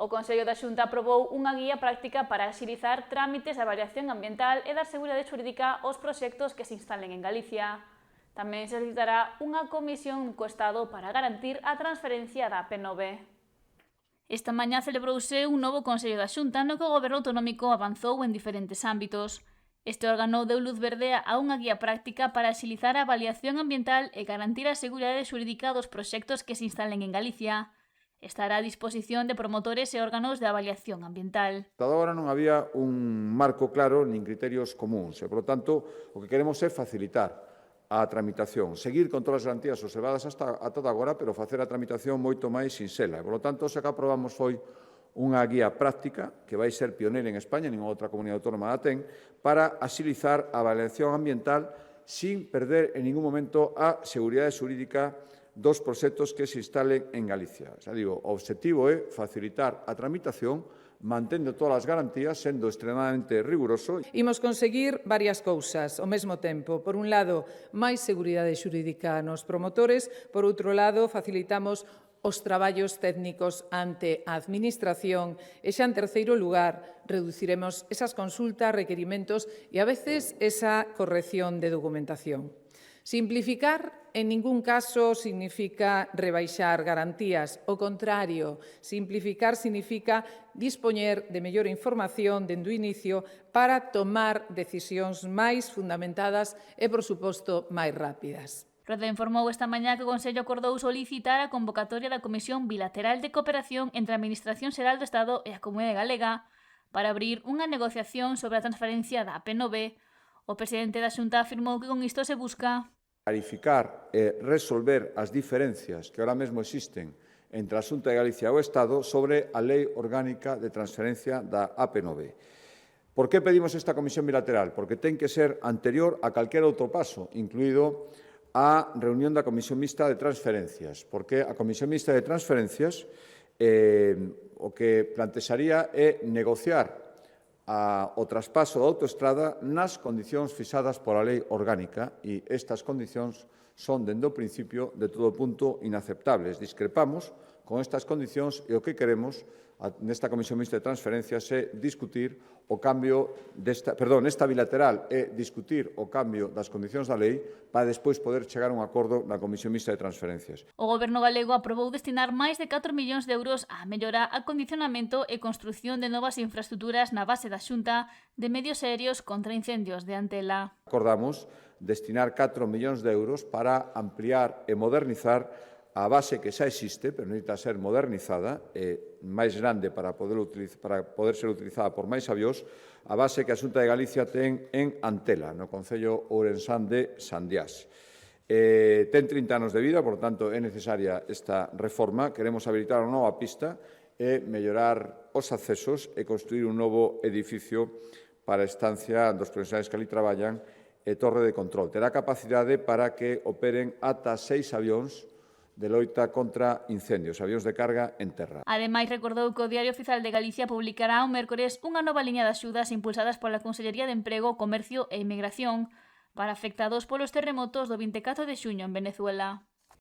O Consello da Xunta aprobou unha guía práctica para axilizar trámites de avaliación ambiental e dar seguridade xurídica aos proxectos que se instalen en Galicia. Tamén se solicitará unha comisión co Estado para garantir a transferencia da AP9. Esta mañá celebrouse un novo Consello da Xunta no que o Goberno autonómico avanzou en diferentes ámbitos. Este órgano deu luz verde a unha guía práctica para axilizar a avaliación ambiental e garantir a seguridade xurídica dos proxectos que se instalen en Galicia. Estará a disposición de promotores e órganos de avaliación ambiental. Ata agora non había un marco claro nin criterios comuns e, polo tanto, o que queremos é facilitar a tramitación, seguir con todas as garantías observadas ata agora, pero facer a tramitación moito máis sinxela. E, polo tanto, o que aprobamos foi unha guía práctica que vai ser pioneira en España, ninguna outra comunidade autónoma a ten, para axilizar a avaliación ambiental sin perder en ningún momento a seguridade xurídica dos proxectos que se instalen en Galicia. Xa digo, o obxectivo é facilitar a tramitación mantendo todas as garantías, sendo extremadamente riguroso. Imos conseguir varias cousas ao mesmo tempo. Por un lado, máis seguridade xurídica nos promotores, por outro lado, facilitamos os traballos técnicos ante a Administración e xa en terceiro lugar reduciremos esas consultas, requerimentos e a veces esa corrección de documentación. Simplificar en ningún caso significa rebaixar garantías, o contrario, simplificar significa dispoñer de mellor información dende o inicio para tomar decisións máis fundamentadas e, por suposto, máis rápidas. Rode informou esta mañá que o Consello acordou solicitar a convocatoria da Comisión Bilateral de Cooperación entre a Administración Xeral do Estado e a Comunidade Galega para abrir unha negociación sobre a transferencia da AP9. O presidente da Xunta afirmou que con isto se busca clarificar e resolver as diferencias que ahora mesmo existen entre a Xunta de Galicia e o Estado sobre a Lei Orgánica de Transferencia da AP9. Por que pedimos esta comisión bilateral? Porque ten que ser anterior a calquera outro paso, incluído a reunión da Comisión Mixta de Transferencias, porque a Comisión Mixta de Transferencias o que plantexaría é negociar o traspaso da autoestrada nas condicións fixadas pola Lei Orgánica e estas condicións son, dende o principio, de todo punto inaceptables. Discrepamos con estas condicións e o que queremos nesta Comisión Mixta de Transferencias é discutir o cambio esta bilateral é discutir o cambio das condicións da lei para despois poder chegar a un acordo na Comisión Mixta de Transferencias. O Goberno galego aprobou destinar máis de 4 millóns de euros a mellorar acondicionamento e construción de novas infraestruturas na base da Xunta de medios aéreos contra incendios de Antela. Acordamos destinar 4 millóns de euros para ampliar e modernizar a base que xa existe, pero necesita ser modernizada, máis grande para poder ser utilizada por máis avións, a base que a Xunta de Galicia ten en Antela, no concello ourensán de Sandiás. Ten 30 anos de vida, por tanto, é necesaria esta reforma. Queremos habilitar unha nova pista e mellorar os accesos e construir un novo edificio para a estancia dos profesionais que ali traballan e torre de control. Terá capacidade para que operen ata 6 avións de loita contra incendios, avións de carga en terra. Ademais, recordou que o Diario Oficial de Galicia publicará o mércores unha nova liña de axudas impulsadas pola Consellería de Emprego, Comercio e Inmigración para afectados polos terremotos do 24 de xuño en Venezuela.